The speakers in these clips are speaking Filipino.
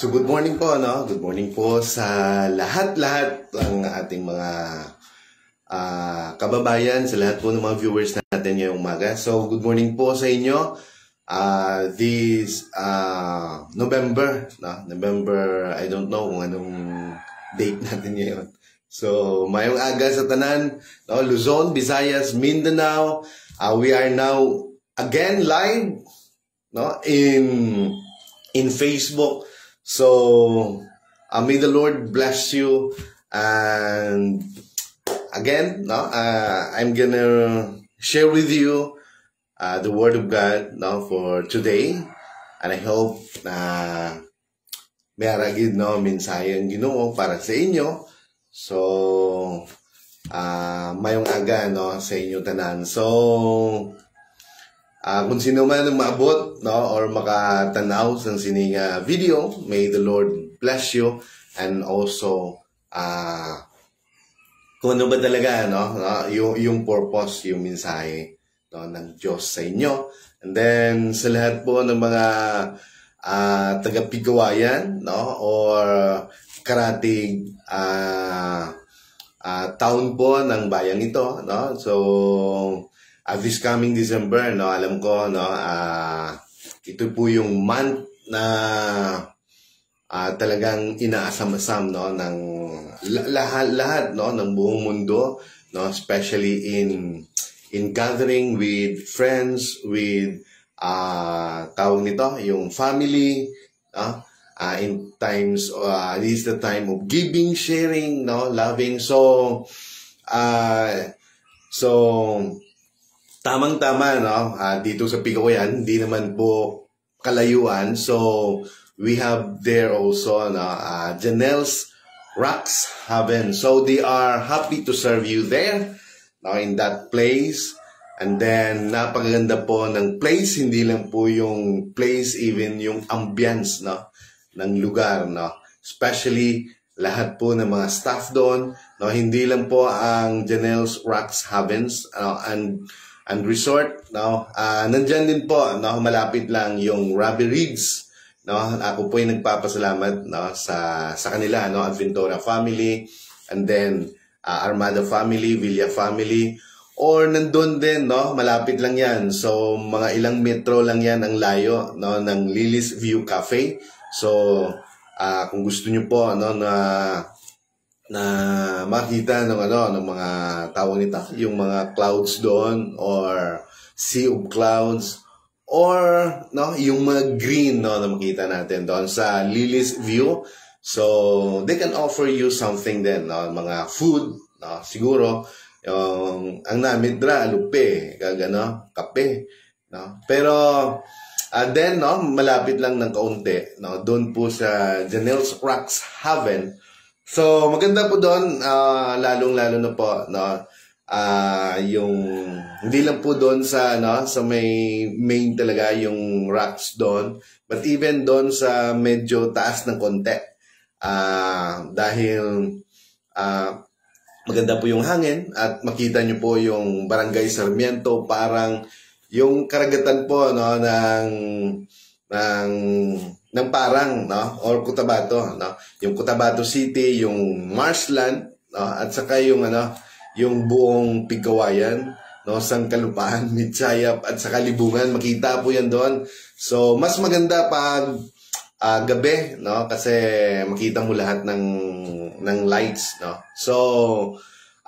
So good morning po, no? Good morning po sa lahat-lahat ng ating mga kababayan, sa lahat po ng mga viewers natin ngayong umaga. So good morning po sa inyo. This November, no? November, I don't know kung anong date natin ngayon. So mayong aga sa tanan, no? Luzon, Visayas, Mindanao. We are now again live, no? In Facebook. So, may the Lord bless you. And again, no, I'm gonna share with you the Word of God, no, for today. And I hope na may aragid, no, minsayang Ginoo para sa inyo. So, mayong aga, no, sa inyo tanan. So, kung sino man ang maabot, no, or makatanaw sa sining video, may the Lord bless you. And also, kung ano ba talaga, no, yung purpose, yung mensahe, no, ng Diyos sa inyo. And then, sa lahat po ng mga taga-Pigawayan, no, or karatig town po ng bayang ito, no. So, this coming December, no, alam ko, no, ito po yung month na talagang inaasam-asam, no, ng lahat, no, ng buong mundo, no, especially in gathering with friends, with tawag nito, yung family, no, in times, this is the time of giving, sharing, no, loving. So tamang-tama, no? Dito sa Pigawayan, hindi naman po kalayuan. So, we have there also, no, Janelle's Rocks Haven. So, they are happy to serve you there, no, in that place. And then, napakaganda po ng place. Hindi lang po yung place, even yung ambience, no, ng lugar, no. Especially, lahat po ng mga staff doon, no. Hindi lang po ang Janelle's Rocks Havens, and resort, no. Nandyan din po, no, malapit lang yung Robbie Reeds, no. Ako po yung nagpapasalamat, no, sa kanila, no, Adventura family, and then Armada family, Villa family, or nandun din, no, malapit lang yan. So mga ilang metro lang yan ang layo, no, ng Lily's View Cafe. So kung gusto niyo po, no, na makita ng ng mga tawag nito, yung mga clouds doon, or sea of clouds, or no, yung mga green, no, na makita natin doon sa Lily's View. So they can offer you something then, no, mga food, no, siguro yung ang namidra lupe, kagano, kape, no. Pero then, no, malapit lang ng kaunti, no, doon po sa Janelle's Rocks Haven. So, maganda po doon, lalong-lalo na po, no, yung, hindi lang po doon sa, no, sa may main talaga yung rocks doon, but even doon sa medyo taas ng konti, dahil, maganda po yung hangin, at makita nyo po yung Barangay Sarmiento, parang, yung karagatan po, no, ng Parang, no, or Cotabato, no, yung Cotabato City, yung Marshland, no, at saka yung yung buong Pigawayan, no, Sangkalupaan, Mitsayap, at saka Libungan, makita po yan doon. So mas maganda pag gabi, no, kasi makita mo lahat ng lights, no. So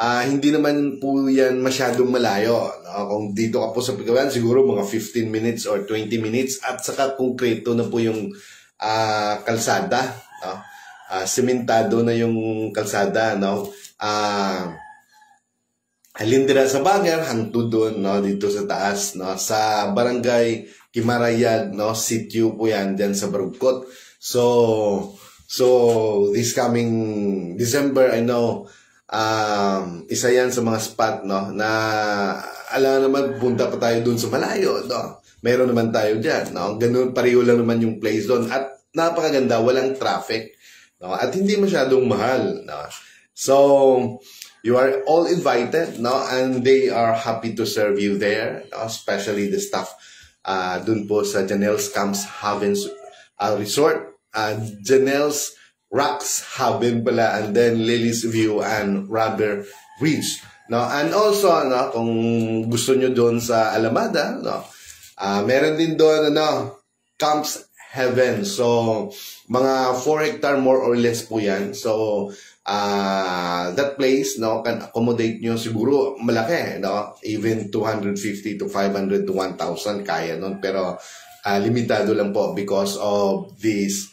hindi naman po yan masyadong malayo, no? Kung dito ka po sa Pigawayan, siguro mga 15 minutes or 20 minutes, at saka konkreto na po yung kalsada, no? Sementado na yung kalsada, no? Halindira sa Banger, hangtod doon, no, dito sa taas, no, sa Barangay Kimarayag, no, sitio po yan dyan sa Barugkot. So this coming December, I know, isa yan sa mga spot, no, na alam naman, punta pa tayo dun sa malayo, no, meron naman tayo dyan, no, ganun, pareho lang naman yung place doon, at napakaganda, walang traffic, no, at hindi masyadong mahal, no. So you are all invited, no, and they are happy to serve you there, no? Especially the staff dun po sa Janelle's Camps Havens Resort. Janelle's Rocks Haven pala, and then Lily's View and Rubber Ridge. No? And also, no, kung gusto nyo doon sa Alamada, no, meron din doon, Camps Heaven. So, mga 4 hectare more or less po yan. So, that place, no, can accommodate nyo siguro malaki, no? Even 250 to 500 to 1,000 kaya nun. Pero, limitado lang po because of this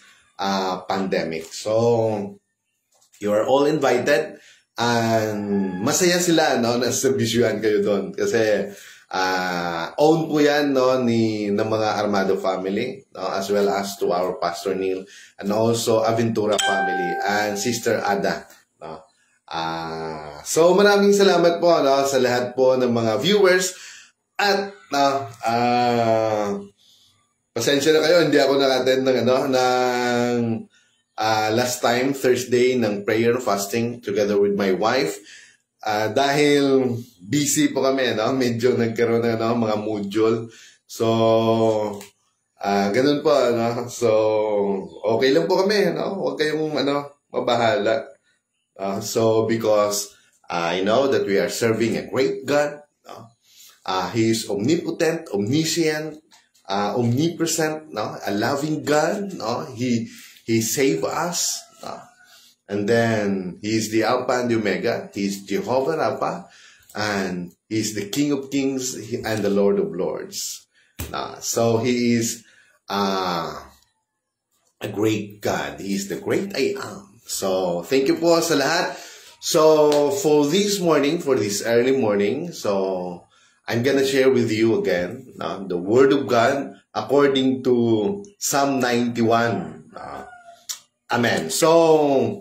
pandemic. So, you are all invited, and masaya sila, no, na serbisyuhan kayo doon kasi own po yan, no, ng mga Armado family, no, as well as to our Pastor Neil, and also Aventura family and Sister Ada, no. So maraming salamat po, no, sa lahat po ng mga viewers, at pasensya na kayo, hindi ako naka-attend ng last time, Thursday, ng prayer fasting together with my wife. Dahil busy po kami, no? Medyo nagkaroon ng mga module. So, ganun po, no? So, okay lang po kami, no? Huwag kayong mabahala. So, because I know that we are serving a great God. No? He is omnipotent, omniscient, omnipresent, no? A loving God, no? He saved us, no? And then He is the Alpha and the Omega. He is Jehovah Rapha, and He is the King of Kings and the Lord of Lords. So He is a great God. He is the great I am. So thank you po sa lahat. So for this morning, for this early morning, so I'm gonna share with you again the Word of God according to Psalm 91. Amen. So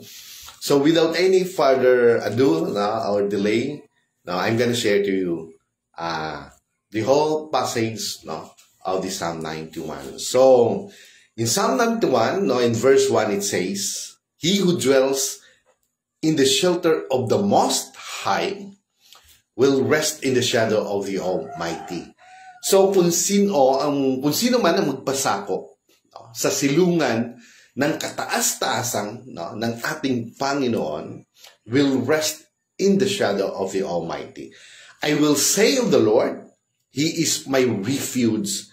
without any further ado or delay, I'm gonna share to you the whole passage of the Psalm 91. So in Psalm 91, in verse 1, it says, "He who dwells in the shelter of the Most High will rest in the shadow of the Almighty." So kung sino man ang magpasakop sa silungan ng kataas-taasang ng ating Panginoon will rest in the shadow of the Almighty. I will say of the Lord, He is my refuge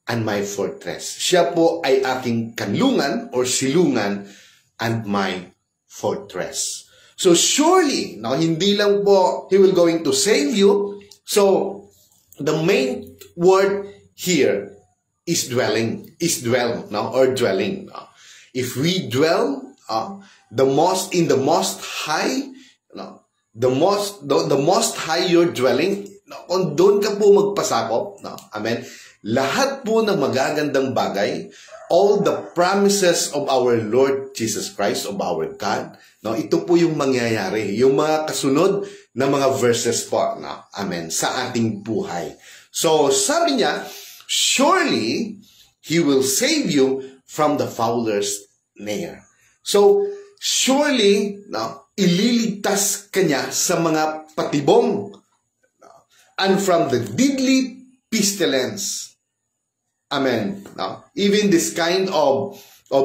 and my fortress. Siya po ay aking kanlungan or silungan and my fortress. So surely, hindi lang po He will going to save you. So the main word here is dwelling, or dwelling. If we dwell in the most high, the most high you're dwelling, kung doon ka po magpasakop, amen, lahat po ng magagandang bagay, all the promises of our Lord Jesus Christ, of our God, ito po yung mangyayari, yung mga kasunod na mga verses po, amen, sa ating buhay. So, sabi niya, surely He will save you from the fowler's snare. So, surely, ililigtas kanya sa mga patibong, and from the deadly pestilence. Amen. Even this kind of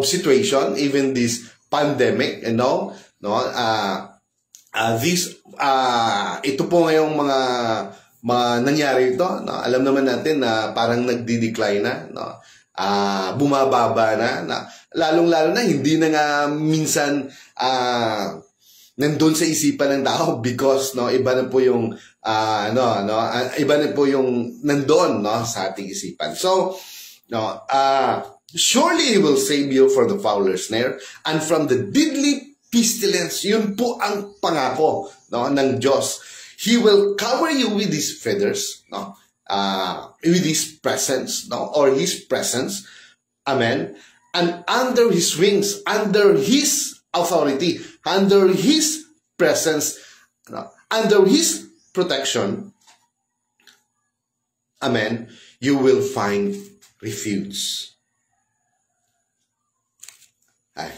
situation, even this pandemic, ito po ngayong mga nangyari ito, alam naman natin na parang nagdi-decline na, bumababa na, lalong-lalo na hindi na nga minsan nandun sa isipan ng tao because iba na po yung iba na po yung nandun sa ating isipan. So surely He will save you from the fowler's snare and from the deadly pestilence. Yun po ang pangako ng Diyos. He will cover you with His feathers, with His presence, or His presence. Amen. And under His wings, under His authority, under His presence, under His protection, amen, you will find refuge.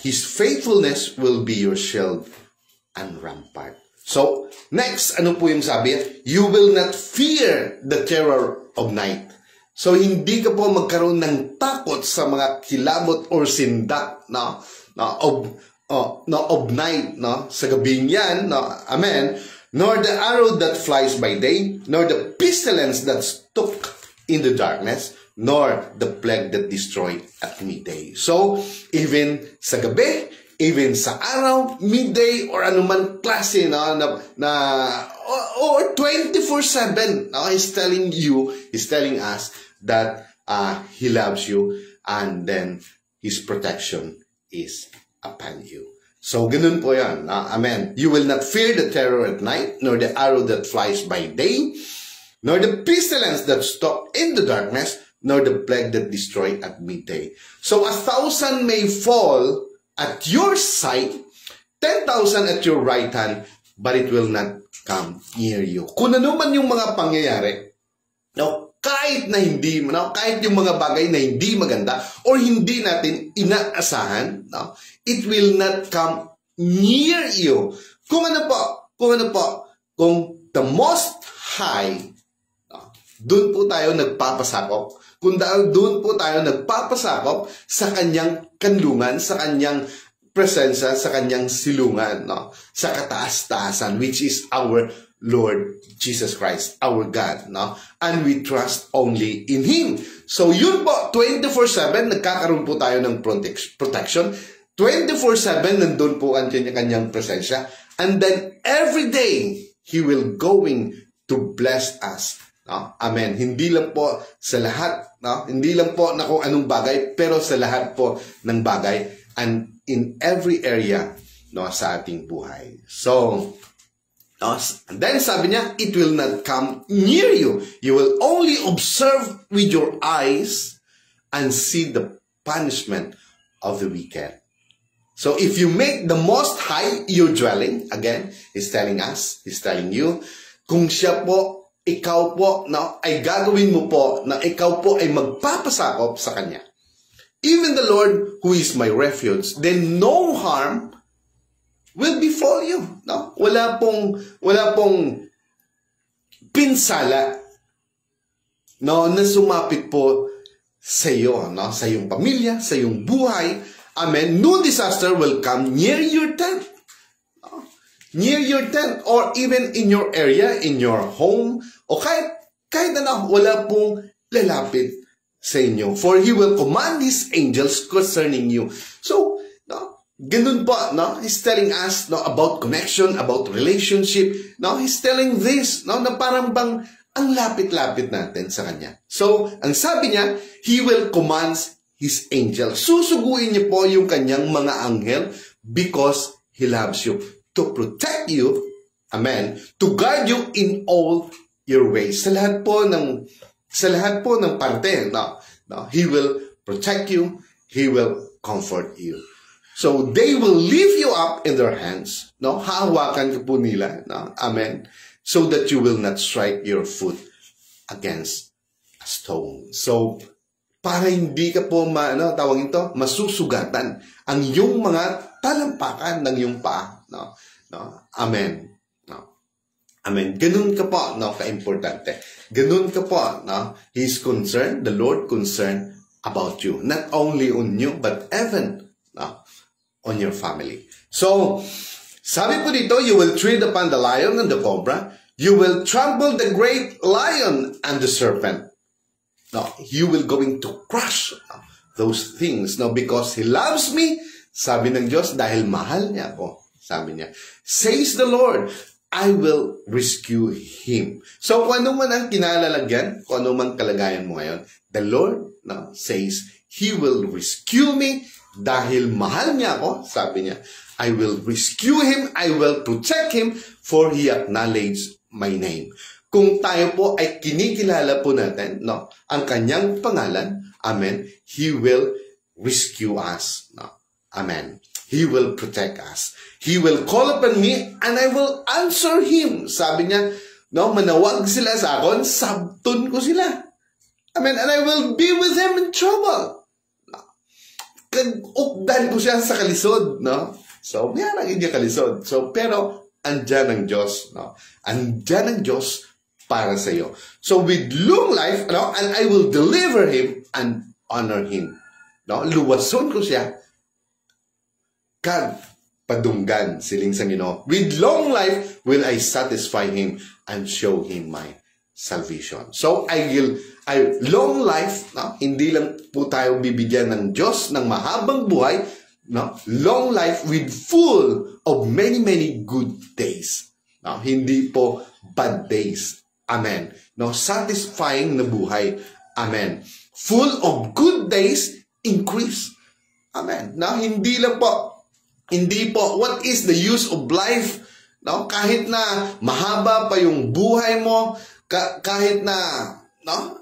His faithfulness will be your shield and rampart. So, next, ano po yung sabi? You will not fear the terror of night, So, hindi ka po magkaroon ng takot sa mga kilabot or sindak of night, sa gabing yan, amen, nor the arrow that flies by day, nor the pestilence that stalks in the darkness, nor the plague that destroy at midday. So, even sa gabi, even sa araw, midday, or anuman klase or 24/7, He's telling us that He loves you, and then His protection is upon you. So, ganun po yan. Amen. You will not fear the terror at night, nor the arrow that flies by day, nor the pestilence that stalks in the darkness, nor the plague that destroy at midday. So, 1,000 may fall at your side, 10,000 at your right hand, but it will not come near you. Kung ano man yung mga pangyayari, kahit yung mga bagay na hindi maganda or hindi natin inaasahan, it will not come near you. Kung the Most High, doon po tayo nagpapasakop. Kung doon po tayo nagpapasakop sa kanyang kanlungan, sa kanyang presensya, sa kanyang silungan, sa kataas-taasan, which is our Lord Jesus Christ, our God, and we trust only in Him. So yun po, 24/7, nagkakaroon po tayo ng protection. 24/7, nandun po ang kanyang presensya. And then every day, He will going to bless us. Amen. Hindi lang po sa lahat, hindi lang po na kung anong bagay, pero sa lahat po ng bagay and in every area sa ating buhay. So, and then sabi niya, it will not come near you. You will only observe with your eyes and see the punishment of the wicked. So if you make the Most High your dwelling, again, He's telling you, kung siya po, ikaw po, ay gagawin mo po na ikaw po ay magpapasakop sa Kanya. Even the Lord who is my refuge, then no harm will befall you. Wala pong pinsala na sumapit po sa iyo, sa iyong pamilya, sa iyong buhay. Amen. No disaster will come near your tent. Near your tent or even in your area, in your home, o kahit wala pong lalapit sa inyo. For He will command His angels concerning you. So, ganun po, He's telling us about connection, about relationship. He's telling this, na parang bang ang lapit-lapit natin sa Kanya. So, ang sabi niya, He will command His angel. Susuguin niyo po yung Kanyang mga anghel because He loves you. To protect you, amen, to guide you in all your ways. Sa lahat po ng parte, He will protect you, He will comfort you. So, they will lift you up in their hands. Hahawakan ka po nila. Amen. So that you will not strike your foot against a stone. So, para hindi ka po, masusugatan ang iyong mga talampakan ng iyong paa. Amen. Amen. Ganun ka po, ka-importante. Ganun ka po, He's concerned, the Lord concerned about you. Not only on you, but even, on your family. So, sabi po dito, you will tread upon the lion and the cobra. You will trample the great lion and the serpent. You will going to crush those things. Because He loves me, sabi ng Diyos, dahil mahal niya ako. Sabi niya, says the Lord, I will rescue him. So, kung ano man ang kinalalagyan, kung ano man kalagayan mo ngayon, the Lord says, He will rescue me dahil mahal niya ako, sabi niya, I will rescue him, I will protect him, for he acknowledged my name. Kung tayo po ay kinikilala po natin, ang kanyang pangalan, amen, He will rescue us. Amen. He will protect us. He will call upon me, and I will answer him. Sabi niya, manawag sila sa akin, sabtun ko sila. Amen. And I will be with them in trouble. Ukdan ko siya sa kalisod, So, mayroon hindi kalisod. So, pero, andyan ang Diyos, Andyan ang Diyos para sa iyo. So with long life, no, and I will deliver him and honor him. No, luwason ko siya. Kag padunggan siling sa Ginoo. With long life will I satisfy him and show him my salvation. So long life, no, hindi lang po tayo bibigyan ng Diyos ng mahabang buhay, no, long life with full of many good days. No, hindi po bad days. Amen. No, satisfying na buhay. Amen. Full of good days, increase. Amen. Now, hindi po, what is the use of life? No, kahit na mahaba pa yung buhay mo, kahit na, no,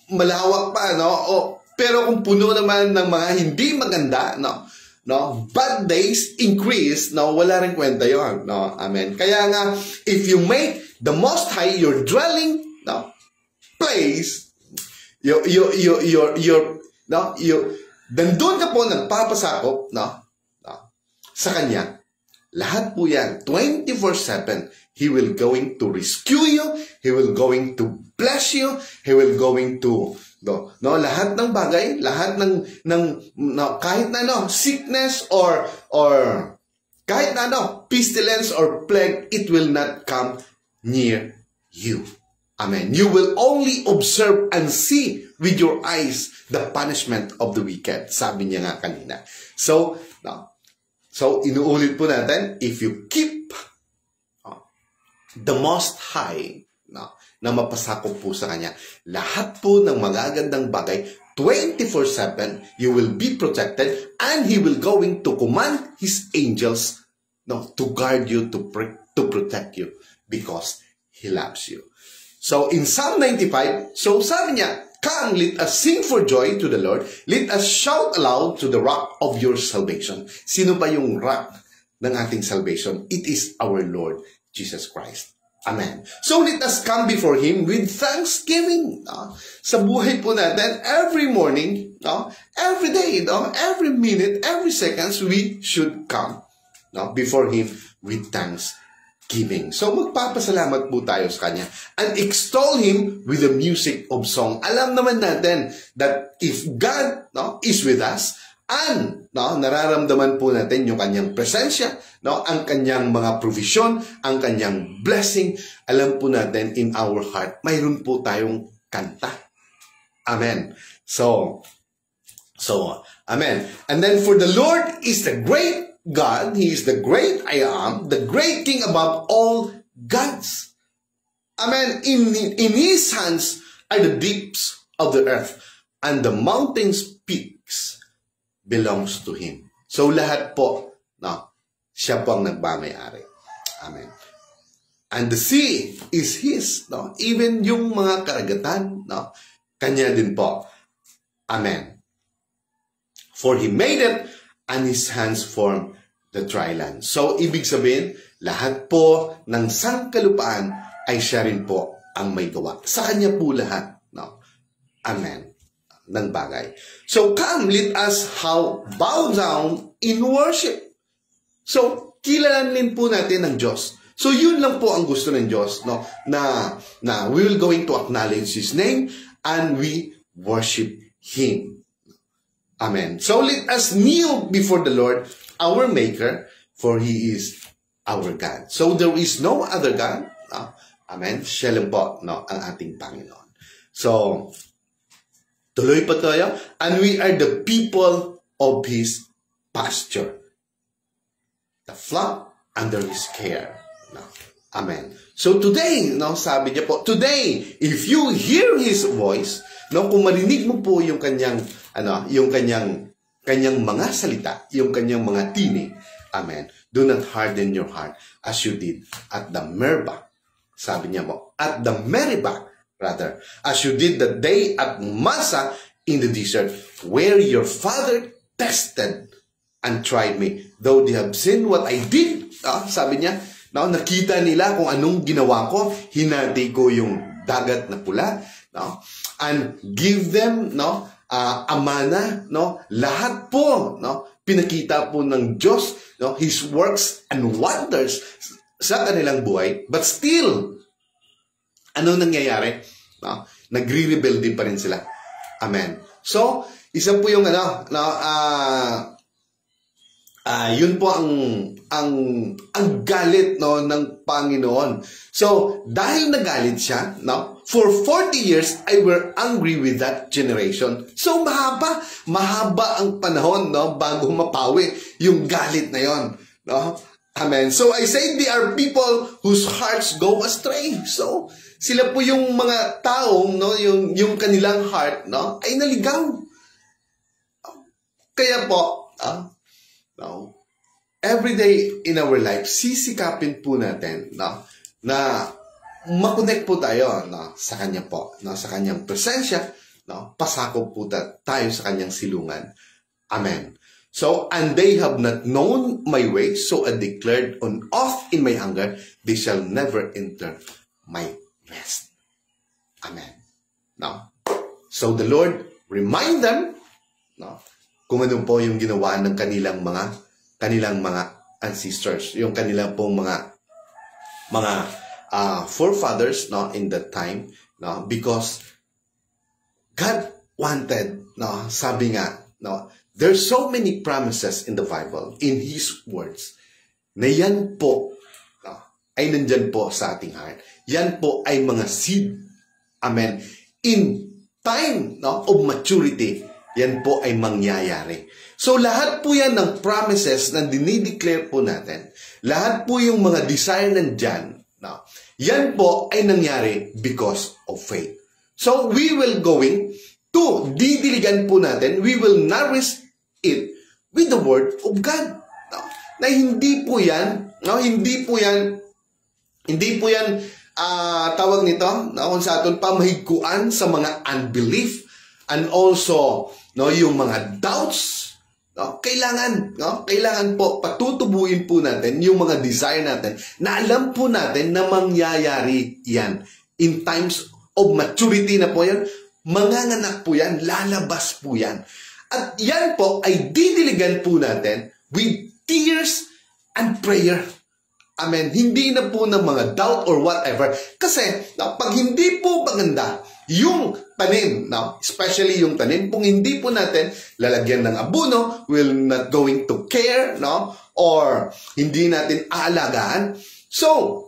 malawak pa, no, pero kung puno naman ng mga hindi maganda, no, bad days increase, no, wala rin kwenta yun, no, amen. Kaya nga, if you make the Most High your dwelling, no, place, dandun ka po nagpapasakop, no, sa Kanya, lahat po yan, 24/7, He will going to rescue you, He will going to bless you, He will going to, no, lahat ng bagay, lahat ng kahit na sickness or kahit na pestilence or plague, it will not come near you. Amen. You will only observe and see with your eyes the punishment of the wicked. Sabi niya nga kanina. So inuulit po natin, if you keep the Most High, na mapasakop po sa Kanya, lahat po ng magagandang bagay, 24/7, you will be protected, and He will going to command His angels, to guard you, to protect you, because He loves you. So in Psalm 95, so sabi niya, come, let us sing for joy to the Lord. Let us shout aloud to the rock of your salvation. Sino ba yung rock ng ating salvation? It is our Lord Jesus Christ. Amen. So let us come before Him with thanksgiving. Sa buhay po natin, every morning, every day, every minute, every seconds, we should come before Him with thanksgiving. So magpapasalamat po tayo sa Kanya and extol Him with the music of song. Alam naman natin that if God is with us, and nararamdaman po natin yung Kanyang presensya, ang Kanyang mga provision, ang Kanyang blessing, alam po natin in our heart, mayroon po tayong kanta. Amen. So, amen. And then for the Lord is the great God, He is the great I am, the great King above all gods. Amen. In His hands are the deeps of the earth, and the mountains' peaks belongs to Him. So lahat po, siya po ang nagmamayari. Amen. And the sea is His, even yung mga karagatan, Kanya din po. Amen. For He made it, and His hands formed the dry land. So, ibig sabihin, lahat po ng sangkalupaan ay siya rin po ang may gawa. Sa Kanya po lahat. Amen. Ng bagay. So, come, let us bow down in worship. So, kilalanin po natin ang Diyos. So, yun lang po ang gusto ng Diyos, na we will going to acknowledge His name and we worship Him. Amen. So, let us kneel before the Lord, our Maker, for He is our God. So, there is no other God. Amen. Siya lang po, ang ating Panginoon. So, tuloy pa tayo. And we are the people of His pasture. The flock under His care. Amen. So today, sabi niya po, today, if you hear His voice, kung marinig mo po yung kanyang mga salita, yung kanyang mga tinig, amen, do not harden your heart as you did at the Meribah. Sabi niya po, at the Meribah, rather, as you did the day at Massa in the desert, where your father tested and tried me. Though they have seen what I did, sabi niya, nakita nila kung anong ginawa ko, hinati ko yung dagat na pula, and give them, amana, lahat po, pinakita po ng Diyos, His works and wonders sa kanilang buhay, but still, ano nangyayari? No? Nagre-rebel din pa rin sila. Amen. So, isa po yung yun po ang galit no ng Panginoon. So, dahil nagalit siya, no, for 40 years I were angry with that generation. So, mahaba ang panahon no bago mapawi yung galit na yon, no? Amen. So, I say they are people whose hearts go astray. So, sila po yung mga taong no yung kanilang heart no ay naligaw. Kaya po, no, every day in our life, sisikapin po natin no, na makonect po tayo no, sa Kanya po, no, sa Kanyang presensya, no, pasakop po tayo sa Kanyang silungan. Amen. So, and they have not known my ways, so I declared on oath in my anger, they shall never enter my rest. Amen. No? So, the Lord remind them, no, kung ano po yung ginawa ng kanilang mga ancestors, yung kanilang pong mga forefathers no in that time, no, because God wanted, no, sabi nga, no, there's so many promises in the Bible, in His words, na yan po no, ay nandyan po sa ating heart. Yan po ay mga seed. Amen. In time no, of maturity, yan po ay mangyayari. So, lahat po yan ng promises na dinideclare po natin, lahat po yung mga desire nandyan, no, yan po ay nangyari because of faith. So, we will going to didiligan po natin, we will nourish it with the Word of God. No? Na hindi po yan, tawag nito, no, kung sa aton pamahigkuan sa mga unbelief, and also, no, yung mga doubts, no, kailangan po patutubuin po natin yung mga desire natin na alam po natin na mangyayari yan. In times of maturity na po yan, manganganak po yan, lalabas po yan. At yan po ay didiligan po natin with tears and prayer. Amen. Hindi na po ng mga doubt or whatever. Kasi, no, pag hindi po maganda yung tanim, no, especially yung tanim, kung hindi po natin lalagyan ng abono, we're not going to care, no, or hindi natin aalagaan. So,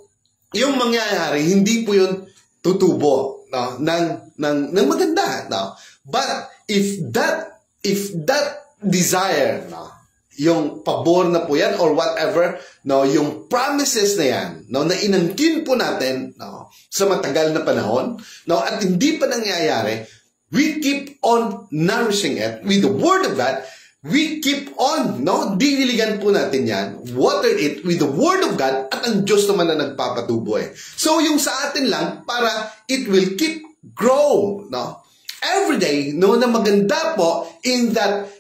yung mangyayari, hindi po yun tutubo, no, ng maganda, no. But if that desire, no, yung pabor na po yan or whatever, no, yung promises na yan, no, na inangkin po natin, no, sa matagal na panahon, no, at hindi pa nangyayari, we keep on nourishing it with the Word of God. We keep on, no, didiligan po natin yan, water it with the Word of God, at ang Diyos naman na nagpapatubo eh. So, yung sa atin lang, para it will keep grow, no, every day, no, na maganda po in that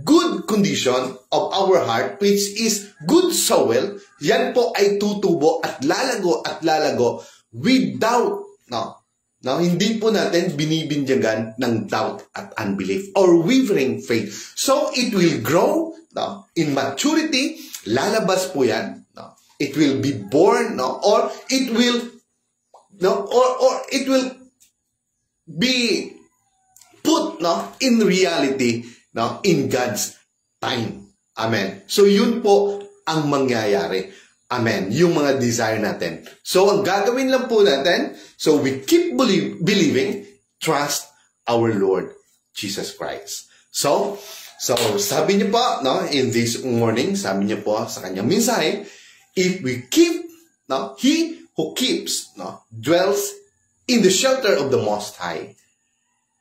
good condition of our heart, which is good soil, yan po ay tutubo at lalago without, no, hindi po natin binibinyagan ng doubt at unbelief or wavering faith. So, it will grow, no, in maturity, lalabas po yan, no, it will be born, no, or it will, no, or it will be put, no, in reality, no, in God's time. Amen. So, yun po ang mangyayari. Amen. Yung mga desire natin. So, ang gagawin lang po natin, so we keep believing, trust our Lord Jesus Christ. So sabi niyo po, no, in this morning, sabi niyo po sa kanyang mensahe, if we keep, no, he who keeps, no, dwells in the shelter of the Most High,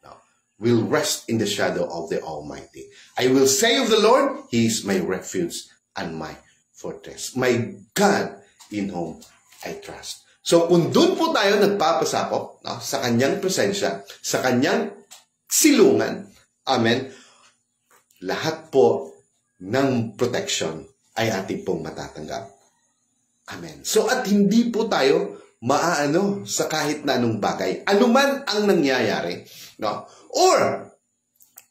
no, will rest in the shadow of the Almighty. I will say of the Lord, He is my refuge and my fortress, my God in whom I trust. So, kung doon po tayo nagpapasakop, no, sa kanyang presensya, sa kanyang silungan, amen, lahat po ng protection ay ating pong matatanggap. Amen. So, at hindi po tayo maaano sa kahit na anong bagay, anuman ang nangyayari, no? Or,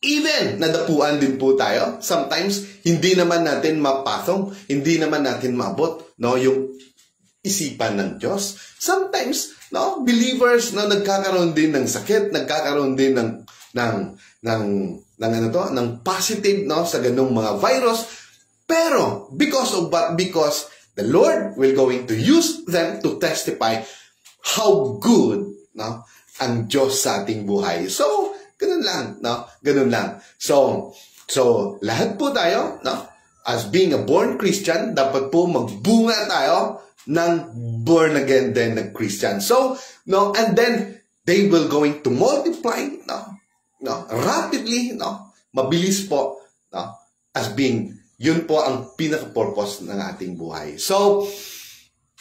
even, nadapuan din po tayo. Sometimes, hindi naman natin mapasong, hindi naman natin maabot, no? isipan ng Diyos. Sometimes, no, believers na nagkakaroon din ng sakit, nagkakaroon din ng positive, no, sa ganung mga virus. Pero because of what? Because the Lord will going to use them to testify how good, no, ang Diyos sa ating buhay. So, ganun lang, no? Ganun lang. So lahat po tayo, no, as being a born Christian, dapat po magbunga tayo ng born again din na Christian. So, no, and then they will going to multiply, no, rapidly, no, mabilis po, no, as being, yun po ang pinaka-purpose ng ating buhay. So,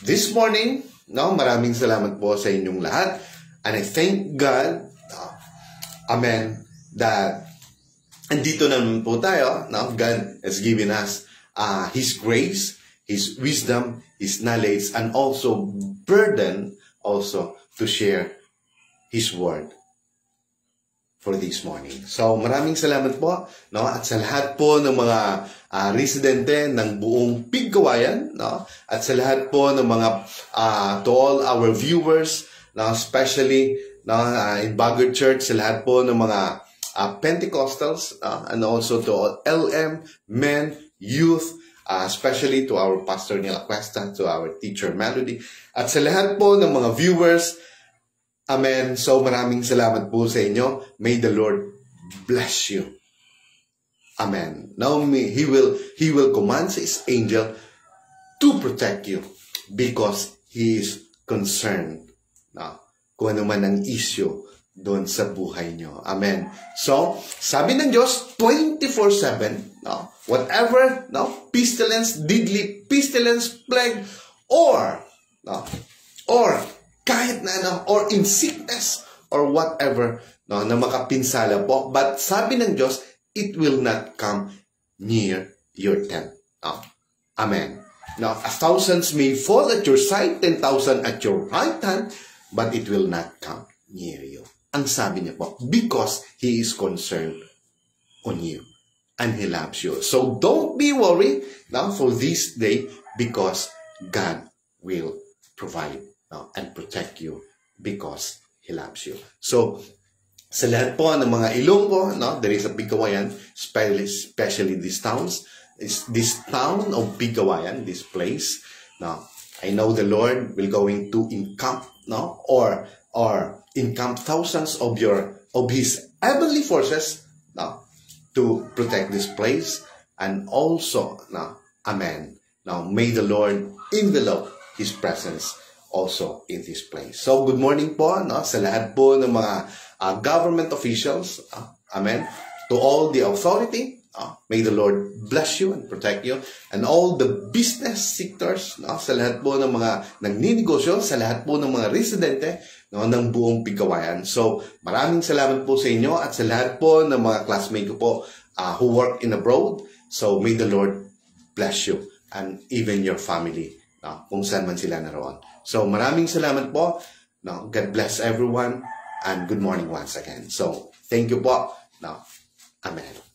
this morning, no, maraming salamat po sa inyong lahat, and I thank God, amen, that andito naman po tayo, no, God has given us His grace, His wisdom, His knowledge, and also burden also to share His word for this morning. So, maraming salamat po, no? At sa lahat po ng mga residente ng buong Pigkawayan, no? At sa lahat po ng mga to all our viewers, no? Especially, no, in Baguio Church, sa lahat po ng mga Pentecostals, and also to all LM, men, youth, especially to our Pastor Nila Cuesta, to our teacher Melody, at sa lahat po ng mga viewers. Amen. So maraming salamat po sa inyo. May the Lord bless you. Amen. Now He will command His angel to protect you because He is concerned, no, kung ano man ang issue doon sa buhay nyo. Amen. So, sabi ng Diyos, 24/7, no, whatever, no, pestilence, deadly pestilence, plague, or, no, or kahit na, no, or in sickness, or whatever, no, na makapinsala po. But sabi ng Diyos, it will not come near your tent. No? Amen. Now, 1,000 may fall at your side, 10,000 at your right hand, but it will not come near you. Ang sabi niya po, because He is concerned on you and He loves you. So don't be worried now for this day because God will provide, no, and protect you because He loves you. So, sa lahat po ng mga Ilonggo, no, there is a Pigkawayan, especially these towns, this town of Pigkawayan, this place. Now, I know the Lord will going to encamp, no, or encamp thousands of His heavenly forces, no, to protect this place, and also, no, amen. Now, may the Lord envelop His presence also in this place. So, good morning po, no, sa lahat po ng mga government officials, amen, to all the authority, may the Lord bless you and protect you, and all the business sectors, no, sa lahat po ng mga nagninegosyo, sa lahat po ng mga residente, no, ng buong Pigkawayan. So, maraming salamat po sa inyo at sa lahat po ng mga classmate ko po who work in abroad. So, may the Lord bless you and even your family, no, kung saan man sila naroon. So, maraming salamat po. No, God bless everyone and good morning once again. So, thank you po. No, amen.